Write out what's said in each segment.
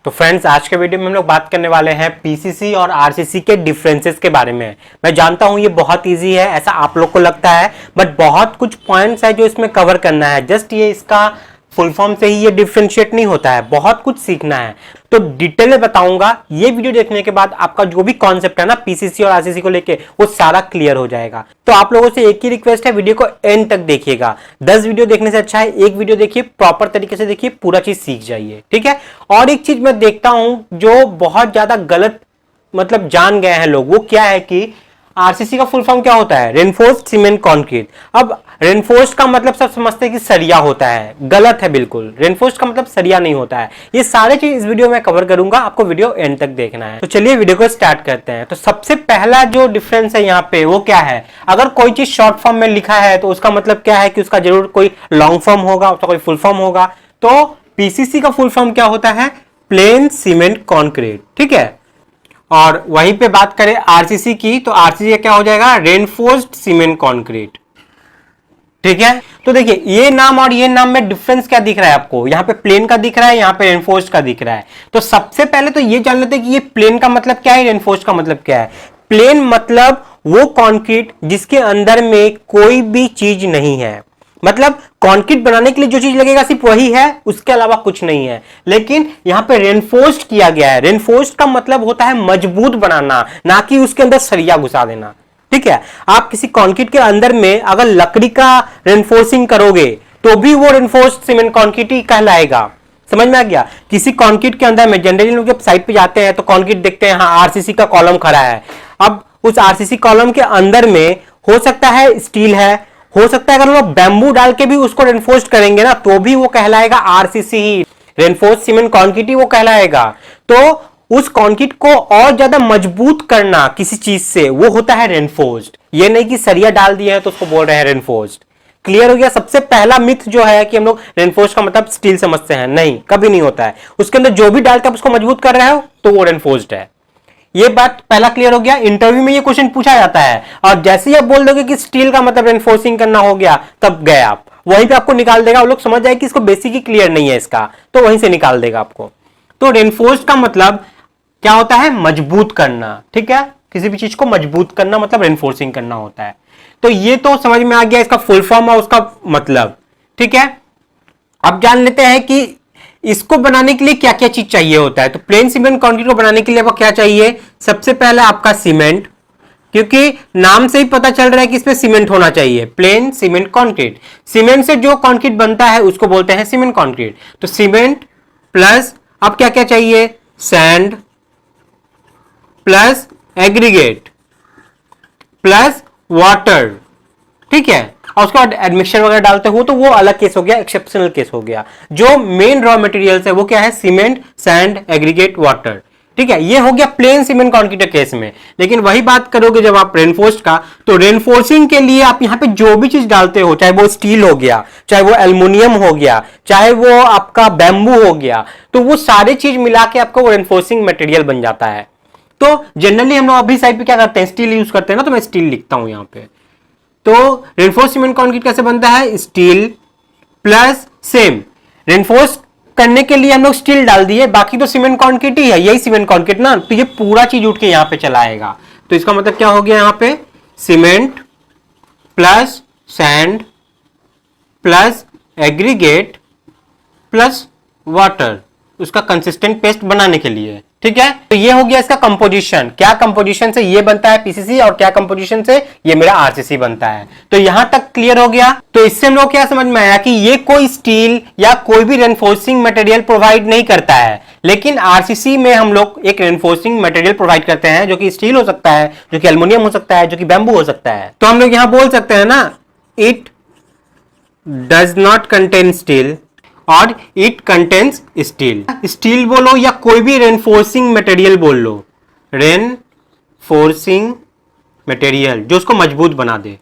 तो फ्रेंड्स, आज के वीडियो में हम लोग बात करने वाले हैं पीसीसी और आरसीसी के डिफरेंसेस के बारे में। मैं जानता हूं ये बहुत इजी है, ऐसा आप लोग को लगता है, बट बहुत कुछ पॉइंट्स है जो इसमें कवर करना है। जस्ट ये इसका फुल फॉर्म से ही ये डिफरेंशिएट नहीं होता है, बहुत कुछ सीखना है। तो डिटेल में बताऊंगा। ये वीडियो देखने के बाद आपका जो भी कॉन्सेप्ट है ना पीसीसी और आरसीसी को लेके, वो सारा क्लियर हो जाएगा। तो आप लोगों से एक ही रिक्वेस्ट है, वीडियो को एंड तक देखिएगा। 10 वीडियो देखने से अच्छा है एक वीडियो देखिए, प्रॉपर तरीके से देखिए, पूरा चीज सीख जाइए, ठीक है। और एक चीज मैं देखता हूं जो बहुत ज्यादा गलत मतलब जान गए हैं लोग, वो क्या है कि आरसीसी का फुल फॉर्म क्या होता है? Reinforced cement concrete. अब रेनफोर्स्ड का मतलब सब समझते हैं कि सरिया होता है, गलत है बिल्कुल। रेनफोर्स्ड का मतलब सरिया नहीं होता है। ये सारे चीज इस वीडियो में कवर करूंगा, आपको वीडियो एंड तक देखना है। तो चलिए वीडियो को स्टार्ट करते हैं। तो सबसे पहला जो डिफरेंस है यहाँ पे वो क्या है? अगर कोई चीज शॉर्ट फॉर्म में लिखा है तो उसका मतलब क्या है कि उसका जरूर कोई लॉन्ग फॉर्म होगा, उसका कोई फुल फॉर्म होगा। तो पीसीसी का फुल फॉर्म क्या होता है? प्लेन सीमेंट कॉन्क्रीट, ठीक है। और वहीं पे बात करें आरसीसी की, तो आरसीसी क्या हो जाएगा? रेनफोर्स्ड सीमेंट कंक्रीट, ठीक है। तो देखिए ये नाम और ये नाम में डिफरेंस क्या दिख रहा है आपको? यहाँ पे प्लेन का दिख रहा है, यहाँ पे रेनफोर्स्ड का दिख रहा है। तो सबसे पहले तो ये जान लेते हैं कि ये प्लेन का मतलब क्या है, रेनफोर्स्ड का मतलब क्या है। प्लेन मतलब वो कंक्रीट जिसके अंदर में कोई भी चीज नहीं है। मतलब कंक्रीट बनाने के लिए जो चीज लगेगा सिर्फ वही है, उसके अलावा कुछ नहीं है। लेकिन यहां पे रेनफोर्स्ड किया गया है। रेनफोर्स्ड का मतलब होता है मजबूत बनाना, ना कि उसके अंदर सरिया घुसा देना, ठीक है। आप किसी कंक्रीट के अंदर में अगर लकड़ी का रेनफोर्सिंग करोगे तो भी वो रेनफोर्स्ड सीमेंट कंक्रीट ही कहलाएगा। समझ में आ गया? किसी कंक्रीट के अंदर में जनरली लोग जब साइड पे जाते हैं तो कंक्रीट देखते हैं, हाँ आरसीसी का कॉलम खड़ा है। अब उस आरसीसी कॉलम के अंदर में हो सकता है स्टील है, हो सकता है अगर वो बैम्बू डाल के भी उसको रेनफोर्स करेंगे ना तो भी वो कहलाएगा आरसीसी ही, रेनफोर्स सीमेंट कंक्रीट ही वो कहलाएगा। तो उस कंक्रीट को और ज्यादा मजबूत करना किसी चीज से, वो होता है रेनफोर्स्ड। ये नहीं कि सरिया डाल दिया है तो उसको बोल रहे हैं रेनफोर्स्ड। क्लियर हो गया? सबसे पहला मिथ जो है कि हम लोग रेनफोर्स्ड का मतलब स्टील समझते हैं, नहीं, कभी नहीं होता है। उसके अंदर जो भी डालकर आप उसको मजबूत कर रहे हो तो वो रेनफोर्स्ड है। ये बात पहला क्लियर हो गया। इंटरव्यू में ये क्वेश्चन पूछा जाता है और जैसे ही आप बोल दोगे कि स्टील का मतलब रेनफोर्सिंग करना हो गया, तब गए आप, वहीं पे आपको निकाल देगा। वो लोग समझ जाए कि इसको बेसिक ही क्लियर नहीं है इसका, तो वहीं से निकाल देगा आपको। तो रेनफोर्स्ड का मतलब क्या होता है? मजबूत करना, ठीक है। किसी भी चीज को मजबूत करना मतलब रेनफोर्सिंग करना होता है। तो ये तो समझ में आ गया इसका फुल फॉर्म और उसका मतलब, ठीक है। अब जान लेते हैं कि इसको बनाने के लिए क्या क्या चीज चाहिए होता है। तो प्लेन सीमेंट कंक्रीट को बनाने के लिए आपको क्या चाहिए? सबसे पहले आपका सीमेंट, क्योंकि नाम से ही पता चल रहा है कि इसमें सीमेंट होना चाहिए। प्लेन सीमेंट कंक्रीट, सीमेंट से जो कंक्रीट बनता है उसको बोलते हैं सीमेंट कंक्रीट। तो सीमेंट प्लस अब क्या क्या चाहिए? Sand plus aggregate plus water, ठीक है। और उसके बाद एडमिक्सचर वगैरह डालते हो तो वो अलग केस हो गया, एक्सेप्शनल केस हो गया। जो मेन रॉ मटेरियल्स है वो क्या है? सीमेंट, सैंड, एग्रीगेट, वाटर, ठीक है। ये हो गया प्लेन सीमेंट कंक्रीट के केस में। लेकिन वही बात करोगे जब आप रेनफोर्स्ड का, तो रेनफोर्सिंग के लिए आप यहां पे जो भी चीज डालते हो, चाहे वो स्टील हो गया, चाहे वो एल्युमिनियम हो गया, चाहे वो आपका बैम्बू हो गया, तो वो सारी चीज मिला के आपको रेनफोर्सिंग मटेरियल बन जाता है। तो जनरली हम लोग अभी साइड पे क्या करते हैं? स्टील यूज करते हैं ना, तो मैं स्टील लिखता हूं यहां पे। तो रेनफोर्स सीमेंट कंक्रीट कैसे बनता है? स्टील प्लस सेम, रेनफोर्स करने के लिए हम लोग स्टील डाल दिए, बाकी तो सीमेंट कंक्रीट ही है, यही सीमेंट कंक्रीट ना। तो ये पूरा चीज उठ के यहां पे चला आएगा। तो इसका मतलब क्या हो गया? यहां पे cement plus sand plus aggregate plus water, उसका कंसिस्टेंट पेस्ट बनाने के लिए, ठीक है। तो ये हो गया इसका कंपोजिशन। क्या कंपोजिशन से ये बनता है पीसीसी और क्या कंपोजिशन से ये मेरा आरसीसी बनता है। तो यहां तक क्लियर हो गया। तो इससे हम लोग क्या समझ में आया कि ये कोई स्टील या कोई भी रेनफोर्सिंग मटेरियल प्रोवाइड नहीं करता है, लेकिन आरसीसी में हम लोग एक रेनफोर्सिंग मटेरियल प्रोवाइड करते हैं, जो कि स्टील हो सकता है, जो कि एल्युमिनियम हो सकता है, जो कि बैम्बू हो सकता है। तो हम लोग यहां बोल सकते हैं ना, it does not contain steel और इट कंटेन्स स्टील। स्टील बोलो या कोई भी रेनफोर्सिंग मटेरियल बोल लो, रेनफोर्सिंग मटेरियल जो उसको मजबूत बना दे।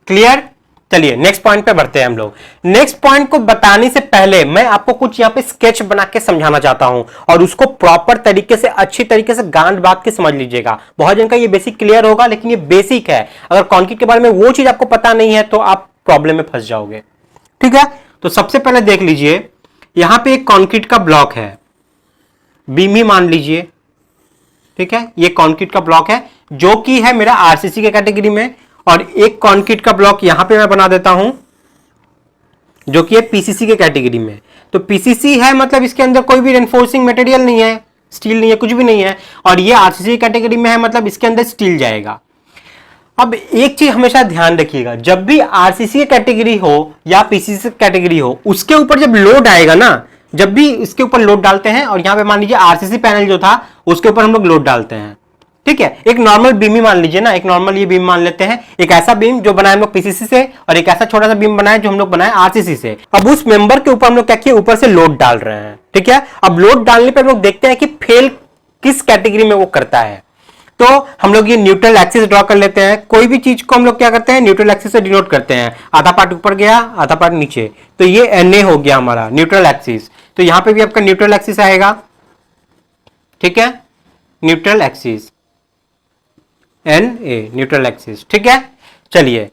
क्लियर? चलिए नेक्स्ट पॉइंट पे बढ़ते हैं हम लोग। नेक्स्ट पॉइंट को बताने से पहले मैं आपको कुछ यहां पे स्केच बना के समझाना चाहता हूं और उसको प्रॉपर तरीके से, अच्छी तरीके से गांठ बांध के समझ लीजिएगा। बहुत जन का ये बेसिक क्लियर होगा, लेकिन ये बेसिक है। अगर कंक्रीट के बारे में वो चीज आपको पता नहीं है तो आप प्रॉब्लम में फंस जाओगे, ठीक है। तो सबसे पहले देख लीजिए, यहां पे एक कंक्रीट का ब्लॉक है, बीम ही मान लीजिए, ठीक है, ये कंक्रीट का ब्लॉक है जो कि है मेरा आरसीसी के कैटेगरी में, और एक कंक्रीट का ब्लॉक यहां पे मैं बना देता हूं जो कि है पीसीसी के कैटेगरी में। तो पीसीसी है मतलब इसके अंदर कोई भी रेनफोर्सिंग मटेरियल नहीं है, स्टील नहीं है, कुछ भी नहीं है, और ये आरसीसी कैटेगरी में है मतलब इसके अंदर स्टील जाएगा। अब एक चीज हमेशा ध्यान रखिएगा, जब भी आरसीसी कैटेगरी हो या पीसीसी कैटेगरी हो, उसके ऊपर जब लोड आएगा ना, जब भी इसके ऊपर लोड डालते हैं, और यहां पे मान लीजिए आरसीसी पैनल जो था उसके ऊपर हम लोग लोड डालते हैं, ठीक है, एक नॉर्मल बीम ही मान लीजिए ना, एक नॉर्मल ये बीम मान लेते हैं, एक ऐसा बीम जो बनाए हम लोग पीसीसी से, और एक ऐसा छोटा सा बीम बनाए जो हम लोग बनाए आरसीसी से। अब उस मेंबर के ऊपर हम लोग क्या किए, ऊपर से लोड डाल रहे हैं, ठीक है। अब लोड डालने पे हम लोग देखते हैं कि फेल किस कैटेगरी में वो करता है। तो हम लोग ये न्यूट्रल एक्सिस ड्रॉ कर लेते हैं। कोई भी चीज को हम लोग क्या करते हैं, न्यूट्रल एक्सिस से डिनोट करते हैं, आधा पार्ट ऊपर गया, आधा पार्ट नीचे, तो ये NA हो गया हमारा न्यूट्रल एक्सिस। तो यहां पे भी आपका न्यूट्रल एक्सिस आएगा, ठीक है, neutral axis NA neutral axis, ठीक है। चलिए,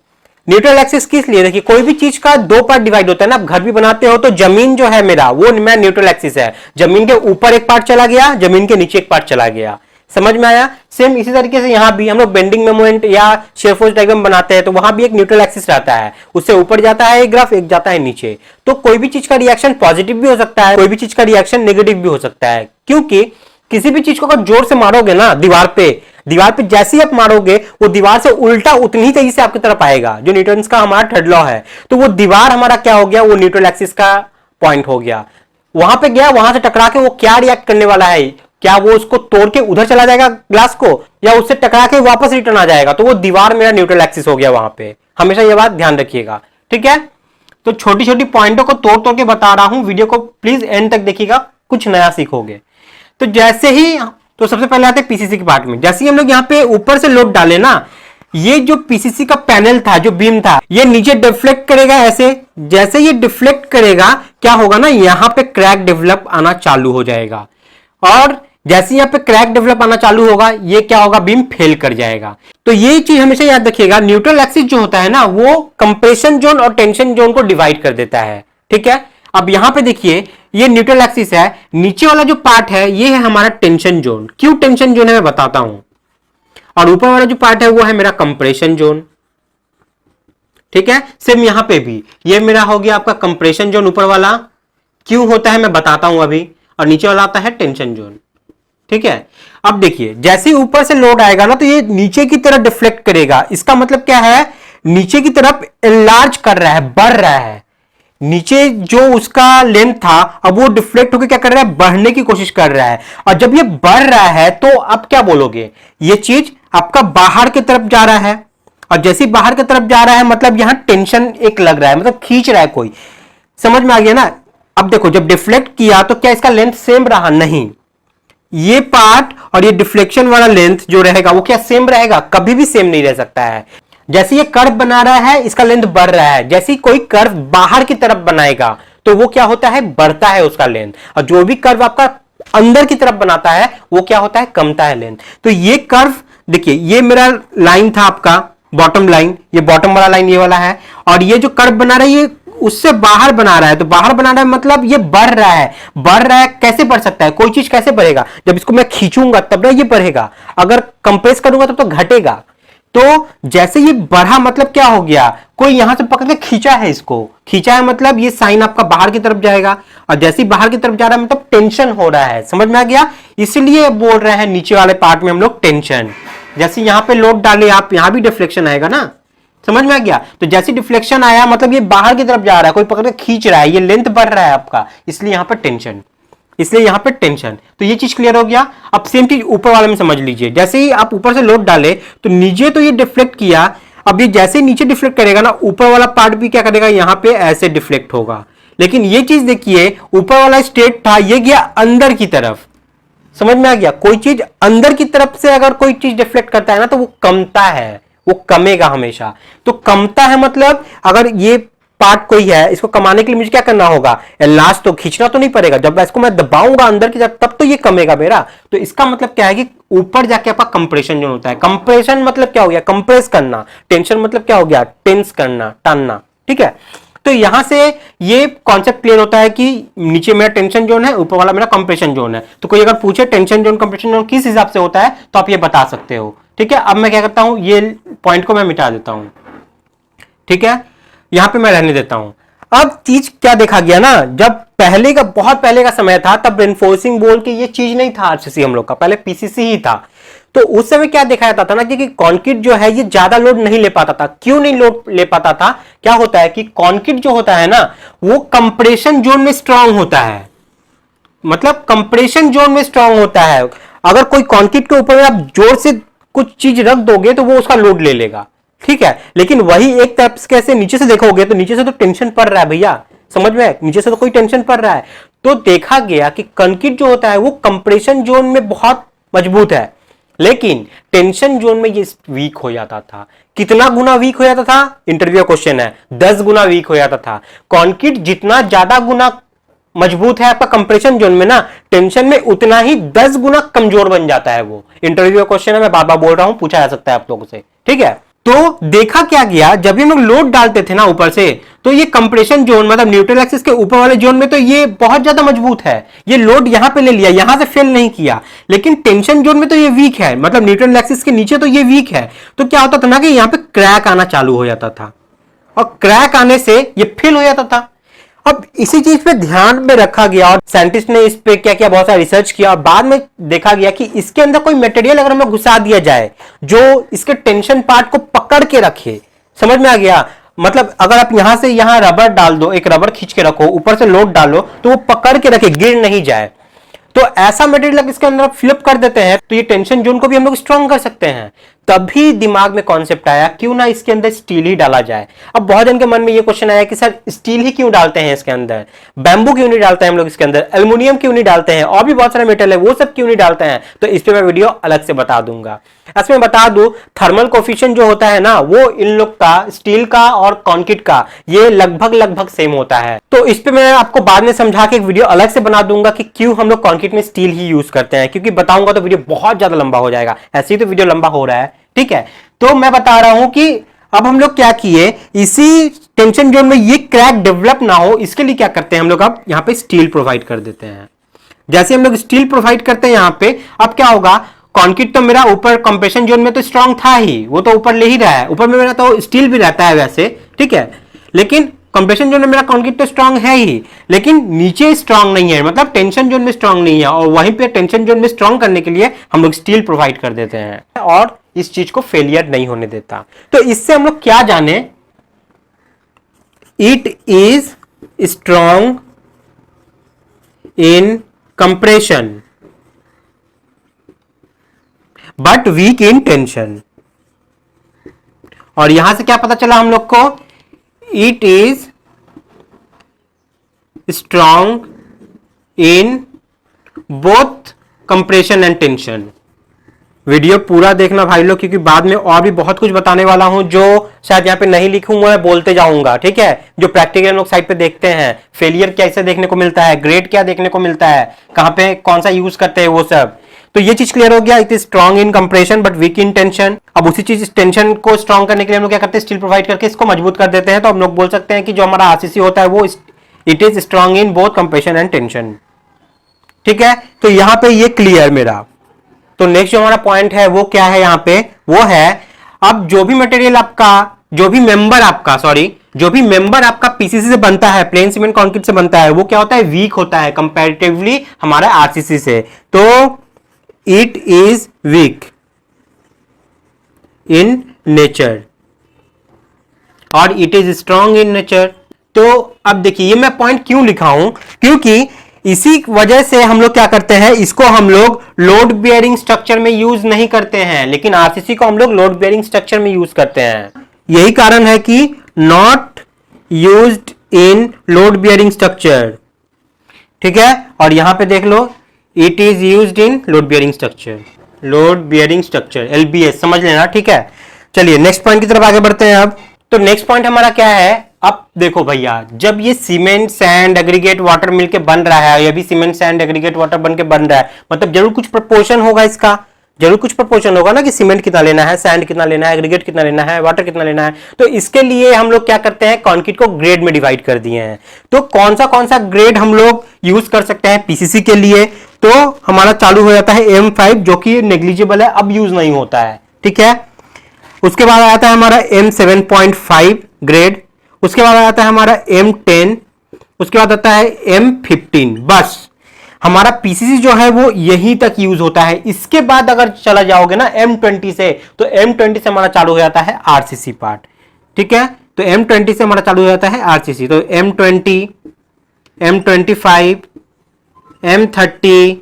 न्यूट्रल एक्सिस किस लिए, देखिए कोई भी चीज का दो पार्ट डिवाइड होता है ना, आप घर भी बनाते हो तो जमीन जो है मेरा वो मैं न्यूट्रल एक्सिस है, जमीन के ऊपर एक पार्ट चला गया, जमीन के नीचे एक पार्ट चला गया, समझ में आया। सेम इसी तरीके से यहां भी हम लोग बेंडिंग मोमेंट या शेयर फोर्स डायग्राम बनाते हैं तो वहां भी एक न्यूट्रल एक्सिस रहता है, उससे ऊपर जाता है एक ग्राफ, एक जाता है नीचे। तो कोई भी चीज का रिएक्शन पॉजिटिव भी हो सकता है, कोई भी चीज का रिएक्शन नेगेटिव भी हो सकता है, क्योंकि किसी भी चीज को अगर जोर से मारोगे ना दीवार पे जैसे ही आप मारोगे वो दीवार से उल्टा उतनी ही तेजी से आपकी तरफ आएगा, जो न्यूटन का हमारा थर्ड लॉ है। तो वो दीवार हमारा क्या हो गया, वो न्यूट्रल एक्सिस का पॉइंट हो गया, वहां पे गया, वहां से टकरा के वो क्या रिएक्ट करने वाला है, क्या वो उसको तोड़ के उधर चला जाएगा ग्लास को, या उससे टकरा के वापस रिटर्न आ जाएगा। तो वो दीवार मेरा न्यूट्रल एक्सिस हो गया वहां पे, हमेशा ये बात ध्यान रखिएगा, ठीक है। तो छोटी छोटी पॉइंटों को तोड़ तोड़ के बता रहा हूं, वीडियो को प्लीज एंड तक देखिएगा, कुछ नया सीखोगे। तो जैसे ही, तो सबसे पहले आते हैं पीसीसी के पार्ट में। जैसे ही हम लोग यहाँ पे ऊपर से लोड डाले ना, ये जो पीसीसी का पैनल था, जो बीम था, ये नीचे डिफ्लेक्ट करेगा ऐसे, जैसे ये डिफ्लेक्ट करेगा क्या होगा ना, यहां पे क्रैक डेवलप आना चालू हो जाएगा, और जैसे यहां पे क्रैक डेवलप आना चालू होगा, ये क्या होगा, बीम फेल कर जाएगा। तो ये चीज हमेशा याद रखिएगा, न्यूट्रल एक्सिस जो होता है ना, वो कंप्रेशन जोन और टेंशन जोन को डिवाइड कर देता है, ठीक है। अब यहां पे देखिए, ये न्यूट्रल एक्सिस है, नीचे वाला जो पार्ट है ये है हमारा टेंशन जोन। क्यों टेंशन जोन है मैं बताता हूं, और ऊपर वाला जो पार्ट है वो है मेरा कंप्रेशन जोन, ठीक है। सेम यहां पे भी ये मेरा हो गया आपका कंप्रेशन जोन, ऊपर वाला क्यों होता है मैं बताता हूं अभी, और नीचे वाला आता है टेंशन जोन, ठीक है। अब देखिए, जैसे ऊपर से लोड आएगा ना तो ये नीचे की तरफ डिफ्लेक्ट करेगा, इसका मतलब क्या है, नीचे की तरफ एनलार्ज कर रहा है, बढ़ रहा है, नीचे जो उसका लेंथ था अब वो डिफ्लेक्ट होकर क्या कर रहा है, बढ़ने की कोशिश कर रहा है। और जब ये बढ़ रहा है तो अब क्या बोलोगे, ये चीज आपका बाहर की तरफ जा रहा है, और जैसे ही बाहर की तरफ जा रहा है मतलब यहां टेंशन एक लग रहा है, मतलब खींच रहा है कोई, समझ में आ गया ना। अब देखो, जब डिफ्लेक्ट किया तो क्या इसका लेंथ सेम रहा, नहीं, ये पार्ट और ये डिफ्लेक्शन वाला लेंथ जो रहेगा वो क्या सेम रहेगा, कभी भी सेम नहीं रह सकता है। जैसे ये कर्व बना रहा है इसका लेंथ बढ़ रहा है, जैसे कोई कर्व बाहर की तरफ बनाएगा तो वो क्या होता है, बढ़ता है उसका लेंथ, और जो भी कर्व आपका अंदर की तरफ बनाता है वो क्या होता है, कमता है लेंथ। तो ये कर्व देखिए, ये मेरा लाइन था आपका बॉटम लाइन, ये बॉटम वाला लाइन ये वाला है, और ये जो कर्व बना रहा है ये उससे बाहर बना रहा है, तो बाहर बना रहा है मतलब ये बढ़ रहा है। बढ़ रहा है, कैसे बढ़ सकता है, कोई चीज कैसे बढ़ेगा, जब इसको मैं खींचूंगा तब ना ये बढ़ेगा, अगर कंप्रेस करूंगा तब तो घटेगा। तो जैसे ये बढ़ा मतलब क्या हो गया, कोई यहां से पकड़ के खींचा है, इसको खींचा है मतलब ये साइन आपका बाहर की तरफ जाएगा, और जैसे ही बाहर की तरफ जा रहा है मतलब टेंशन हो रहा है, समझ में आ गया। इसलिए बोल रहे हैं नीचे वाले पार्ट में हम लोग टेंशन, जैसे यहां पे लोड डाले आप, यहां भी डिफ्लेक्शन आएगा ना, समझ में आ गया। तो जैसे डिफ्लेक्शन आया मतलब ये बाहर की तरफ जा रहा है, कोई पकड़ के खींच रहा है, ये लेंथ बढ़ रहा है आपका, इसलिए यहां पर टेंशन, इसलिए यहां पे टेंशन। तो ये चीज क्लियर हो गया। अब सेम चीज ऊपर वाले में समझ लीजिए, जैसे ही आप ऊपर से लोड डाले तो नीचे तो ये डिफ्लेक्ट किया, अब ये जैसे ही नीचे डिफ्लेक्ट करेगा ना, ऊपर वाला पार्ट भी क्या करेगा, यहां पे ऐसे डिफ्लेक्ट होगा। लेकिन ये चीज देखिए, ऊपर वाला स्टेट था ये गया अंदर की तरफ, समझ में आ गया। कोई चीज अंदर की तरफ से अगर कोई चीज डिफ्लेक्ट करता है ना तो वो कमता है, वो कमेगा हमेशा। तो कमता है मतलब अगर ये पार्ट कोई है, इसको कमाने के लिए मुझे क्या करना होगा, लास्ट तो खींचना तो नहीं पड़ेगा, जब इसको मैं दबाऊंगा अंदर की तरफ तब तो ये कमेगा मेरा। तो इसका मतलब क्या है कि ऊपर जाके आपका कंप्रेशन जोन होता है। कंप्रेशन मतलब क्या हो गया, कंप्रेस करना। टेंशन मतलब क्या हो गया, टेंस करना, टानना, ठीक है। तो यहां से ये कॉन्सेप्ट क्लियर होता है कि नीचे मेरा टेंशन जोन है, ऊपर वाला मेरा कंप्रेशन जोन है। तो कोई अगर पूछे टेंशन जोन कंप्रेशन जोन किस हिसाब से होता है तो आप ये बता सकते हो। ठीक है, अब मैं क्या करता हूं, ये पॉइंट को मैं मिटा देता हूं। ठीक है, यहां पे मैं रहने देता हूं। अब चीज क्या देखा गया ना, जब पहले का बहुत पहले का समय था तब रेनफोर्सिंग बोल के ये चीज नहीं था आरसीसी हम लोग का, पहले पीसीसी ही था। तो उस समय क्या देखा जाता था ना कि कंक्रीट जो है ये ज्यादा लोड नहीं ले पाता था। क्यों नहीं लोड ले पाता था? क्या होता है कि कंक्रीट जो होता है ना वो कंप्रेशन जोन में स्ट्रांग होता है, मतलब कंप्रेशन जोन में स्ट्रांग होता है। अगर कोई कंक्रीट के ऊपर आप जोर से कुछ चीज रख दोगे तो वो उसका लोड ले लेगा। ठीक है, लेकिन वही एक तरफ से कैसे नीचे से देखोगे तो नीचे से तो टेंशन पड़ रहा है भैया, समझ में, नीचे से तो कोई टेंशन पड़ रहा है। तो देखा गया कि कंक्रीट जो होता है वो कंप्रेशन जोन में बहुत मजबूत है, लेकिन टेंशन जोन में ये वीक हो जाता था। कितना गुना वीक हो जाता था? इंटरव्यू क्वेश्चन है, 10 गुना वीक हो जाता था। कंक्रीट जितना ज्यादा गुना मजबूत है आपका कंप्रेशन जोन में ना, टेंशन में उतना ही 10 गुना कमजोर बन जाता है वो। इंटरव्यू क्वेश्चन है, मैं बार बार बोल रहा हूं, पूछा जा सकता है आप लोगों से। ठीक है, तो देखा क्या गया, जब भी हम लोग लोड डालते थे ना ऊपर से, तो ये कंप्रेशन जोन मतलब न्यूट्रल एक्सिस के ऊपर वाले जोन में तो ये बहुत ज्यादा मजबूत है, ये लोड यहां पे ले लिया, यहां से फेल नहीं किया। लेकिन टेंशन जोन में तो ये वीक है, मतलब न्यूट्रल एक्सिस के नीचे तो ये वीक है। तो क्या होता था ना कि यहां पे क्रैक आना चालू हो जाता था, और क्रैक आने से ये फेल हो जाता था। अब इसी चीज पे ध्यान में रखा गया और साइंटिस्ट ने इस पे क्या किया, बहुत सारा रिसर्च किया, और बाद में देखा गया कि इसके अंदर कोई मटेरियल अगर हमें घुसा दिया जाए जो इसके टेंशन पार्ट को पकड़ के रखे। समझ में आ गया? मतलब अगर आप यहां से यहां रबर डाल दो, एक रबर खींच के रखो, ऊपर से लोड डालो तो वो पकड़ के रखे, गिर नहीं जाए। तो ऐसा मटेरियल इसके अंदर फ्लिप कर देते हैं तो ये टेंशन जोन को भी हम लोग स्ट्रॉन्ग कर सकते हैं। तभी दिमाग में कॉन्सेप्ट आया क्यों ना इसके अंदर स्टील ही डाला जाए। अब बहुत जन के मन में ये क्वेश्चन आया कि सर स्टील ही क्यों डालते हैं इसके अंदर, बैम्बू क्यों नहीं डालते हैं हम लोग इसके अंदर, एल्युमिनियम क्यों नहीं डालते हैं, और भी बहुत सारे मेटल है वो सब क्यों नहीं डालते हैं। तो इस पे मैं वीडियो अलग से बता दूंगा। इसमें बता दूं, थर्मल कोफिशिएंट जो होता है ना वो इन लोग का, स्टील का और कंक्रीट का, ये लगभग सेम होता है। तो इस पे मैं आपको बाद में समझा के एक वीडियो अलग से बना दूंगा कि क्यों हम लोग कंक्रीट में स्टील ही यूज करते हैं, क्योंकि बताऊंगा तो वीडियो बहुत ज्यादा लंबा हो जाएगा, ऐसे ही तो वीडियो लंबा हो रहा है। ठीक है, तो मैं बता रहा हूं कि अब हम लोग क्या किए, इसी टेंशन जोन में ये क्रैक डेवलप ना हो इसके लिए क्या करते हैं हम लोग, अब यहां पे स्टील प्रोवाइड कर देते हैं। जैसे हम लोग स्टील प्रोवाइड करते हैं यहां पे, अब क्या होगा, कंक्रीट तो मेरा ऊपर कंप्रेशन जोन में तो स्ट्रांग था ही, वो तो ऊपर ले ही रहा है, ऊपर में मेरा तो स्टील भी रहता है वैसे। ठीक है, लेकिन कंप्रेशन जोन में मेरा कंक्रीट तो स्ट्रांग है ही, लेकिन नीचे स्ट्रांग नहीं है, मतलब टेंशन जोन में स्ट्रांग नहीं है, और वहीं पे टेंशन जोन में स्ट्रांग करने के लिए हम लोग स्टील प्रोवाइड कर देते हैं और इस चीज को फेलियर नहीं होने देता। तो इससे हम लोग क्या जाने, it is strong in compression but weak in tension. और यहां से क्या पता चला हम लोग को, it is strong in both compression and tension. Video पूरा देखना भाई लोग, क्योंकि बाद में और भी बहुत कुछ बताने वाला हूं जो शायद यहां पे नहीं लिखूंगा, मैं बोलते जाऊंगा। ठीक है, जो प्रैक्टिकल लोग साइड पे देखते हैं, फेलियर कैसे देखने को मिलता है, ग्रेड क्या देखने को मिलता है, कहां पे कौन सा यूज करते हैं, वो सब। तो ये चीज क्लियर हो गया, it is strong in compression but weak in tension. अब उसी चीज टेंशन को स्ट्रांग करने के लिए हम लोग क्या करते हैं, स्टील प्रोवाइड करके इसको मजबूत कर देते हैं। तो हम लोग बोल सकते हैं कि जो हमारा आरसीसी होता है वो it is strong in both compression and tension. ठीक है, तो यहां पे ये क्लियर मेरा। तो नेक्स्ट जो हमारा पॉइंट है वो क्या है यहाँ पे, वो है अब जो भी मटेरियल आपका, जो भी मेंबर आपका पीसीसी से बनता है, प्लेन सीमेंट कंक्रीट से बनता है, वो क्या होता है, वीक होता है कंपैरेटिवली हमारा आरसीसी से। तो it is weak in nature और it is strong in nature. तो अब देखिए ये मैं पॉइंट क्यों लिखा हूं, क्योंकि इसी वजह से हम लोग क्या करते हैं, इसको हम लोग लोड बेयरिंग स्ट्रक्चर में यूज नहीं करते हैं, लेकिन आरसीसी को हम लोग लोड बेयरिंग स्ट्रक्चर में यूज करते हैं। यही कारण है कि not used in load bearing structure. ठीक है, और यहां पे देख लो, it is used in load bearing structure, load bearing structure, LBS समझ लेना। ठीक है, चलिए नेक्स्ट पॉइंट की तरफ आगे बढ़ते हैं। अब तो नेक्स्ट पॉइंट हमारा क्या है, अब देखो भैया, जब ये सीमेंट सैंड एग्रीगेट वाटर मिलके बन रहा है, ये भी सीमेंट सैंड एग्रीगेट वाटर बन के बन रहा है, मतलब जरूर कुछ प्रोपोर्शन होगा इसका। जरूर कुछ प्रोपोर्शन होगा ना कि सीमेंट कितना लेना है, सैंड कितना लेना है, एग्रीगेट कितना लेना है, वाटर कितना लेना है। तो इसके लिए हम लोग क्या करते हैं, कंक्रीट को ग्रेड में डिवाइड कर दिए हैं। तो कौन सा ग्रेड हम लोग यूज कर सकते हैं पीसीसी के लिए, तो हमारा चालू हो जाता है M5 जो कि नेग्लिजिबल है, अब यूज नहीं होता है, ठीक है। उसके बाद आता है हमारा M7.5 ग्रेड, उसके बाद आता है हमारा M10, उसके बाद आता है M15। बस हमारा पीसीसी जो है वो यहीं तक यूज होता है। इसके बाद अगर चला जाओगे ना M20 से, तो M20 से हमारा चालू हो जाता है आरसीसी पार्ट, ठीक है। तो M20 से हमारा चालू हो जाता है आरसीसी। तो M20, M25, M30,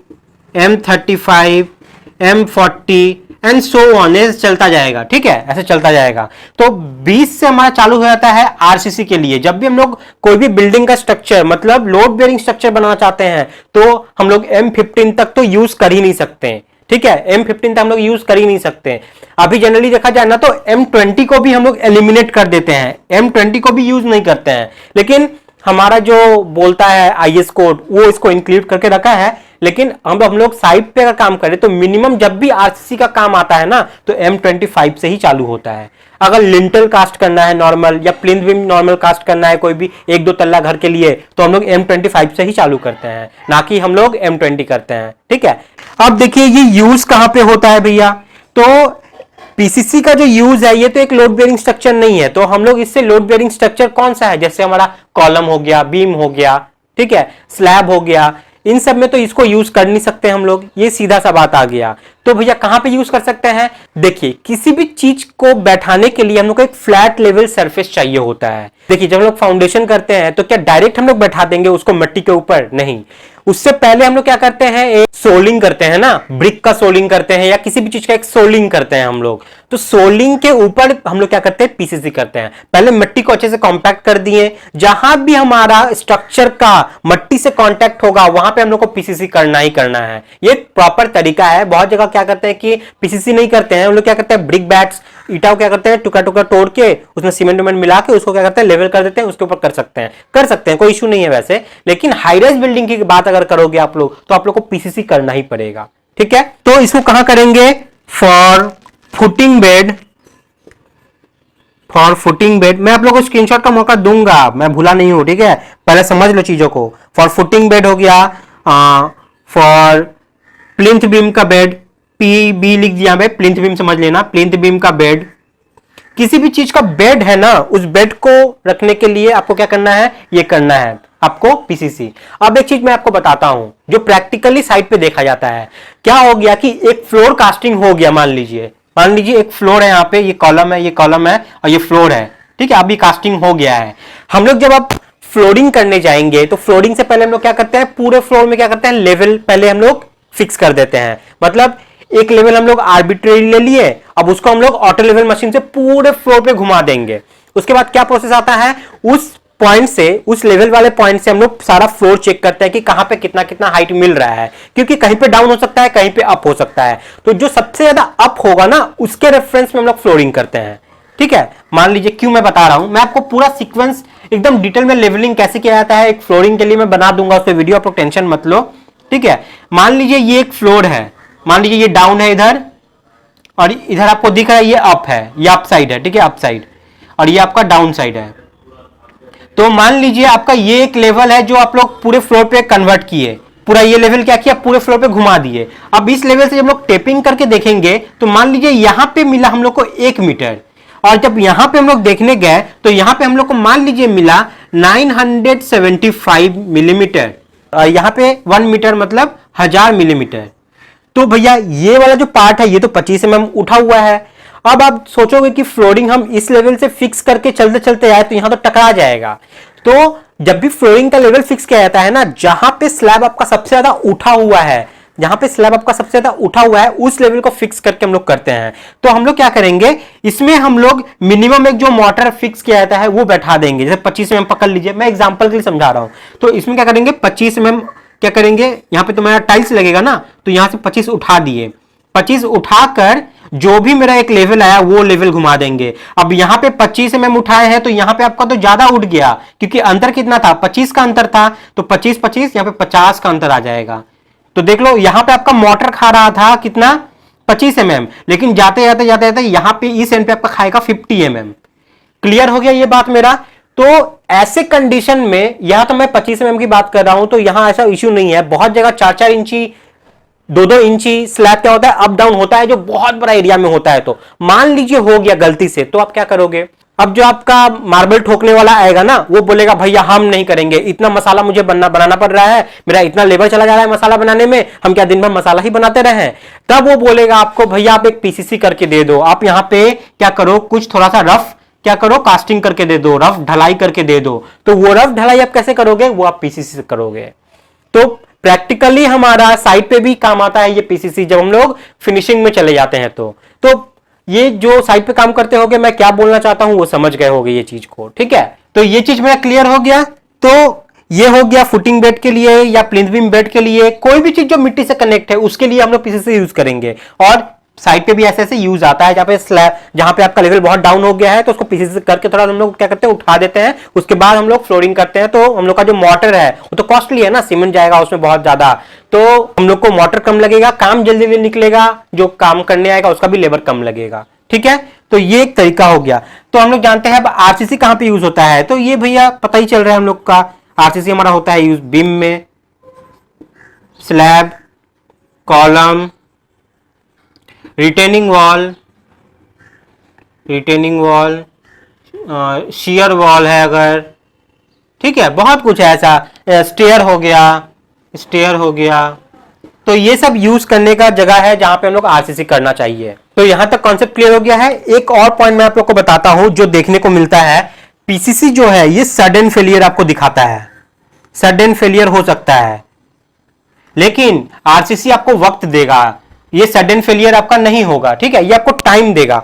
M35, M40 and so on, ऐसे चलता जाएगा, ठीक है, ऐसे चलता जाएगा। तो 20 से हमारा चालू हो जाता है आरसीसी के लिए। जब भी हम लोग कोई भी बिल्डिंग का स्ट्रक्चर मतलब लोड बेयरिंग स्ट्रक्चर बनाना चाहते हैं तो हम लोग M15 तक तो यूज कर ही नहीं सकते, ठीक है। M15 तक हम लोग यूज कर ही नहीं सकते। अभी जनरली देखा जाए ना तो M20 को भी हम लोग एलिमिनेट कर देते हैं, M20 को भी यूज नहीं करते हैं। लेकिन हमारा जो बोलता है आईएस कोड वो इसको इंक्लूड करके रखा है। लेकिन हम लोग साइड पे अगर काम करें तो मिनिमम जब भी आरसीसी का काम आता है ना तो M25 से ही चालू होता है। अगर लिंटल कास्ट करना है नॉर्मल, या प्लिंथ बीम नॉर्मल कास्ट करना है कोई भी 1-2 तल्ला घर के लिए, तो हम लोग M25 से ही चालू करते हैं, ना कि हम लोग M20 करते हैं, ठीक है। अब देखिए ये यूज कहां पे होता है भैया, तो पीसीसी का जो यूज है ये तो एक लोड बेयरिंग स्ट्रक्चर नहीं है। तो हम लोग इससे लोड बेयरिंग स्ट्रक्चर कौन सा है, जैसे हमारा कॉलम हो गया, बीम हो गया, ठीक है, स्लैब हो गया, इन सब में तो इसको यूज कर नहीं सकते हम लोग, ये सीधा सा बात आ गया। तो भैया कहां पे यूज कर सकते हैं, देखिए किसी भी चीज को बैठाने के लिए हम लोग को एक फ्लैट लेवल सरफेस चाहिए होता है। देखिए जब हम लोग फाउंडेशन करते हैं तो क्या डायरेक्ट हम लोग बैठा देंगे उसको मिट्टी के ऊपर, नहीं। उससे पहले हम लोग क्या करते हैं, एक सोलिंग करते हैं ना, ब्रिक का सोलिंग करते हैं या किसी भी चीज का एक सोलिंग करते हैं हम लोग। तो सोलिंग के ऊपर हम लोग क्या करते हैं, पीसीसी करते हैं। पहले मिट्टी को अच्छे से कॉम्पैक्ट कर दिए, जहां भी हमारा स्ट्रक्चर का मट्टी से कांटेक्ट होगा वहां पे हम लोग को पीसीसी करना ही करना है। ये प्रॉपर तरीका है। बहुत जगह क्या करते हैं कि पीसीसी नहीं करते हैं, हम लोग क्या करते हैं, ब्रिक बैट्स ईटा को क्या करते हैं, टुकड़ा टुकड़ा तोड़ के उसमें सीमेंट वेमेंट मिला के उसको क्या करते हैं, लेवल कर देते हैं, उसके ऊपर कर सकते हैं, कोई इशू नहीं है वैसे। लेकिन हाई राइज बिल्डिंग की बात अगर करोगे आप लोग तो आप लोग को पीसीसी करना ही पड़ेगा, ठीक है। तो इसको कहां करेंगे, फॉर फुटिंग बेड, मैं आप लोगों को स्क्रीनशॉट का मौका दूंगा, मैं भूला नहीं हूं, ठीक है। पहले समझ लो चीजों को। फॉर फुटिंग बेड हो गया, फॉर प्लिंथ बीम का बेड, पीबी लिख दिया मैं, प्लिंथ बीम समझ लेना, प्लिंथ बीम का बेड। किसी भी चीज का बेड है ना, उस बेड को रखने के लिए आपको क्या करना है, ये करना है आपको पीसीसी। अब एक चीज मैं आपको बताता हूं जो प्रैक्टिकली साइट पे देखा जाता है। क्या हो गया कि एक फ्लोर कास्टिंग हो गया, मान लीजिए एक फ्लोर है, यहाँ पे ये कॉलम है, ये कॉलम है और ये फ्लोर है, ठीक है। अभी कास्टिंग हो गया है। हम लोग जब अब फ्लोरिंग करने जाएंगे तो फ्लोरिंग से पहले हम लोग क्या करते हैं, पूरे फ्लोर में क्या करते हैं, लेवल पहले हम लोग फिक्स कर देते हैं। मतलब एक लेवल हम लोग आर्बिट्रेरी ले लिए, अब उसको हम लोग ऑटो लेवल मशीन से पूरे फ्लोर पे घुमा देंगे। उसके बाद क्या प्रोसेस आता है, उस पॉइंट से, उस लेवल वाले पॉइंट से हम लोग सारा फ्लोर चेक करते हैं कि कहां पे कितना कितना हाइट मिल रहा है, क्योंकि कहीं पे डाउन हो सकता है, कहीं पे अप हो सकता है। तो जो सबसे ज्यादा अप होगा ना उसके रेफरेंस में हम लोग फ्लोरिंग करते हैं, ठीक है। मान लीजिए क्यों मैं बता रहा हूं, मैं आपको पूरा सीक्वेंस एकदम डिटेल में लेवलिंग कैसे किया जाता है एक फ्लोरिंग के लिए मैं बना दूंगा, उस पर वीडियो, आप लोग टेंशन मत लो, ठीक है। मान लीजिए ये एक फ्लोर है, मान लीजिए ये डाउन है इधर, और इधर आपको दिख रहा है ये अप है, ये अप साइड है, ठीक है, अप साइड, और ये आपका डाउन साइड है। तो मान लीजिए आपका ये एक लेवल है जो आप लोग पूरे फ्लोर पे कन्वर्ट किए, पूरा ये लेवल क्या किया, पूरे फ्लोर पे घुमा दिए। अब इस लेवल से जब लोग टेपिंग करके देखेंगे तो मान लीजिए यहां पे मिला हम लोग को 1 मीटर, और जब यहां पे हम लोग देखने गए तो यहां पे हम लोग को मान लीजिए मिला 975 मिलीमीटर, यहां पे 1 मीटर मतलब 1000 मिलीमीटर। तो भैया ये वाला जो पार्ट है ये तो 25 mm उठा हुआ है। अब आप सोचोगे कि फ्लोरिंग हम इस लेवल से फिक्स करके चलते चलते आए तो यहां तो टकरा जाएगा। तो जब भी फ्लोरिंग का लेवल फिक्स किया जाता है ना, जहां पे स्लैब आपका सबसे ज्यादा उठा हुआ है, जहां पे स्लैब आपका सबसे ज्यादा उठा हुआ है उस लेवल को फिक्स करके हम लोग करते हैं। तो हम लोग क्या करेंगे, इसमें हम लोग मिनिमम एक जो मोटर फिक्स किया जाता है वो बैठा देंगे। जैसे 25 mm पकड़ लीजिए, मैं एग्जांपल के लिए समझा रहा हूं। तो इसमें क्या करेंगे, 25 mm क्या करेंगे, यहां पे तो मेरा टाइल्स लगेगा ना, तो यहां से 25 उठा दिए, 25 उठाकर जो भी मेरा एक लेवल आया वो लेवल घुमा देंगे। अब यहां पे 25 mm उठाए हैं तो यहां पे आपका तो ज्यादा उठ गया, क्योंकि अंतर कितना था, 25 का अंतर था। तो 25 यहां पे 50 का अंतर आ जाएगा। तो देख लो यहां पे आपका मोटर खा रहा था कितना, 25 mm, लेकिन जाते जाते जाते जाते यहां पे इस एंड पे आपका खाएगा 50 mm। क्लियर हो गया ये बात मेरा। तो ऐसे कंडीशन में यहां तो मैं 25 mm की बात कर रहा हूं, तो यहां ऐसा इश्यू नहीं है। बहुत जगह 4-4 इंची 2-2 इंची स्लैब क्या होता है, अप डाउन होता है, जो बहुत बड़ा एरिया में होता है। तो मान लीजिए हो गया गलती से, तो आप क्या करोगे? अब जो आपका मार्बल ठोकने वाला आएगा ना, वो बोलेगा भैया हम नहीं करेंगे, इतना मसाला मुझे बनाना पड़ रहा है, मेरा इतना लेबर चला जा रहा है मसाला बनाने में, हम क्या दिन भर मसाला ही बनाते रहे? तब वो बोलेगा आपको भैया आप एक पीसीसी करके दे दो, आप यहां पे क्या करो, कुछ थोड़ा सा रफ क्या करो, कास्टिंग करके दे दो, रफ ढलाई करके दे दो। तो वो रफ ढलाई आप कैसे करोगे? वो आप पीसीसी से करोगे। तो प्रैक्टिकली हमारा साइट पे भी काम आता है ये पीसीसी, जब हम लोग फिनिशिंग में चले जाते हैं। तो ये जो साइट पे काम करते होगे, मैं क्या बोलना चाहता हूं वो समझ गए होगे ये चीज को, ठीक है? तो ये चीज मेरा क्लियर हो गया। तो ये हो गया फुटिंग बेड के लिए या प्लिंथ बीम बेड के लिए, कोई भी चीज जो मिट्टी से कनेक्ट है उसके लिए हम लोग पीसीसी यूज करेंगे। और साइड पे भी ऐसे ऐसे यूज आता है, जहां पे स्लैब, जहां पे आपका लेवल बहुत डाउन हो गया है, तो उसको पीसीसी करके थोड़ा हम लोग क्या करते हैं, उठा देते हैं। उसके बाद हम लोग फ्लोरिंग करते हैं। तो हम लोग का जो मोटर है वो तो कॉस्टली है ना, सीमेंट जाएगा उसमें बहुत ज्यादा, तो हम लोग को मोटर कम लगेगा, काम जल्दी जल्दी निकलेगा, जो काम करने आएगा उसका भी लेबर कम लगेगा, ठीक है? तो ये एक तरीका हो गया। तो हम लोग जानते हैं अब आरसीसी कहां पे यूज होता है, तो ये भैया पता ही चल रहा है हम लोग का। आरसीसी हमारा होता है यूज बीम में, slab, column, retaining wall, shear wall है अगर, ठीक है, बहुत कुछ है ऐसा, स्टेयर हो गया। तो ये सब यूज करने का जगह है जहां पे हम लोग आरसीसी करना चाहिए। तो यहां तक कॉन्सेप्ट क्लियर हो गया है। एक और पॉइंट मैं आप लोग को बताता हूं जो देखने को मिलता है, पीसीसी जो है ये सडन फेलियर आपको दिखाता है, सडन फेलियर हो सकता है, लेकिन आरसीसी आपको वक्त देगा, ये सडन फेलियर आपका नहीं होगा, ठीक है? ये आपको टाइम देगा।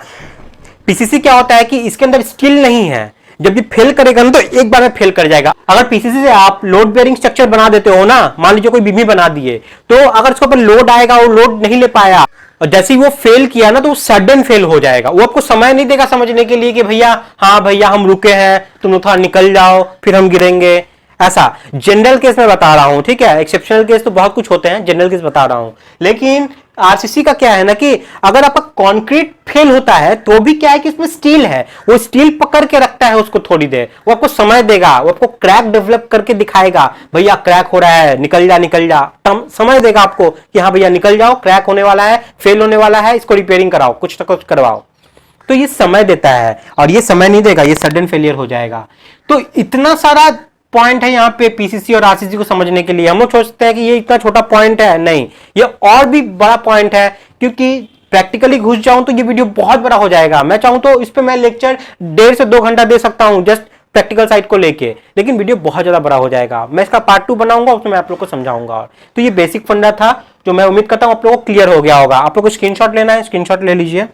पीसीसी क्या होता है कि इसके अंदर स्किल नहीं है, जब ये फेल करेगा ना तो एक बार में फेल कर जाएगा। अगर पीसीसी से आप लोड बेयरिंग स्ट्रक्चर बना देते हो ना, मान लीजिए कोई बीम ही बना दिए, तो अगर उसके ऊपर लोड आएगा, वो लोड नहीं ले पाया और जैसे ही वो फेल किया ना, तो वो सडन फेल हो जाएगा। वो आपको समय नहीं देगा समझने के लिए कि भैया हाँ भैया हम रुके हैं, तुम लोग थोड़ा निकल जाओ फिर हम गिरेंगे। ऐसा जनरल केस में बता रहा हूं, ठीक है? एक्सेप्शनल केस तो बहुत कुछ होते हैं, जनरल केस बता रहा हूं। लेकिन आरसीसी का क्या है ना कि अगर आपका कंक्रीट फेल होता है तो भी क्या है कि इसमें स्टील है, वो स्टील पकड़ के रखता है उसको थोड़ी देर, वो आपको समय देगा, वो आपको क्रैक डेवलप करके दिखाएगा, भैया क्रैक हो रहा है, निकल जा, समय देगा आपको कि हाँ भैया निकल जाओ, क्रैक होने वाला है, फेल होने वाला है, इसको रिपेयरिंग कराओ, कुछ ना कुछ करवाओ। तो ये समय देता है, और ये समय नहीं देगा, ये सडन फेलियर हो जाएगा। तो इतना सारा पॉइंट है यहाँ पे पीसीसी और आरसीसी को समझने के लिए। हम लोग सोचते हैं कि ये इतना छोटा पॉइंट है, नहीं, ये और भी बड़ा पॉइंट है, क्योंकि प्रैक्टिकली घुस जाऊं तो ये वीडियो बहुत बड़ा हो जाएगा। मैं चाहूं तो इस पे मैं लेक्चर 1.5 से 2 घंटा दे सकता हूं जस्ट प्रैक्टिकल साइड को लेके, लेकिन वीडियो बहुत ज्यादा बड़ा हो जाएगा। मैं इसका पार्ट 2 बनाऊंगा, उसमें मैं आप लोग को समझाऊंगा। तो ये बेसिक फंडा था जो मैं उम्मीद करता हूं आप लोगों को क्लियर हो गया होगा। आप लोग को स्क्रीनशॉट लेना है, स्क्रीनशॉट ले लीजिए।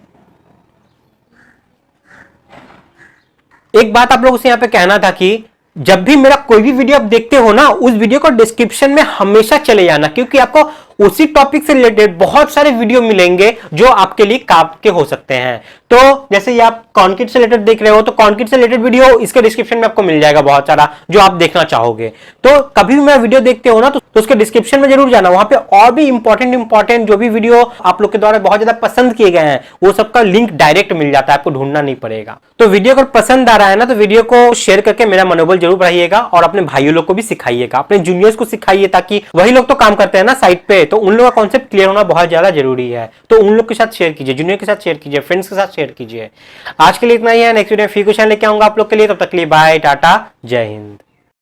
एक बात आप लोगों से यहां पे कहना था कि जब भी मेरा कोई भी वीडियो आप देखते हो ना, उस वीडियो को डिस्क्रिप्शन में हमेशा चले जाना, क्योंकि आपको उसी टॉपिक से रिलेटेड बहुत सारे वीडियो मिलेंगे जो आपके लिए काम के हो सकते हैं। तो जैसे ये आप कंक्रीट से रिलेटेड देख रहे हो, तो कंक्रीट से रिलेटेड वीडियो इसके डिस्क्रिप्शन में आपको मिल जाएगा बहुत सारा, जो आप देखना चाहोगे। तो कभी भी मैं वीडियो देखते हो ना, तो उसके डिस्क्रिप्शन में जरूर जाना, वहां पे और भी इंपॉर्टेंट जो भी वीडियो आप लोग के द्वारा बहुत ज्यादा पसंद किए गए हैं, वो सबका लिंक डायरेक्ट मिल जाता है, आपको ढूंढना नहीं पड़ेगा। तो वीडियो अगर पसंद आ रहा है ना, तो वीडियो को शेयर करके मेरा मनोबल जरूर बढ़ाइएगा, और अपने भाइयों लोग को भी सिखाइएगा, अपने जूनियर्स को सिखाइए, ताकि वही लोग तो काम करते हैं ना साइट पे, तो उन लोगों का कॉन्सेप्ट क्लियर होना बहुत ज्यादा जरूरी है। तो उन लोग के साथ शेयर कीजिए, जूनियर के साथ शेयर कीजिए, फ्रेंड्स के साथ शेयर कीजिए। आज के लिए इतना ही है, नेक्स्ट वीडियो में फिर कुछ लेके आऊंगा आप लोग के लिए। तब तक के लिए बाय, टाटा, जय हिंद।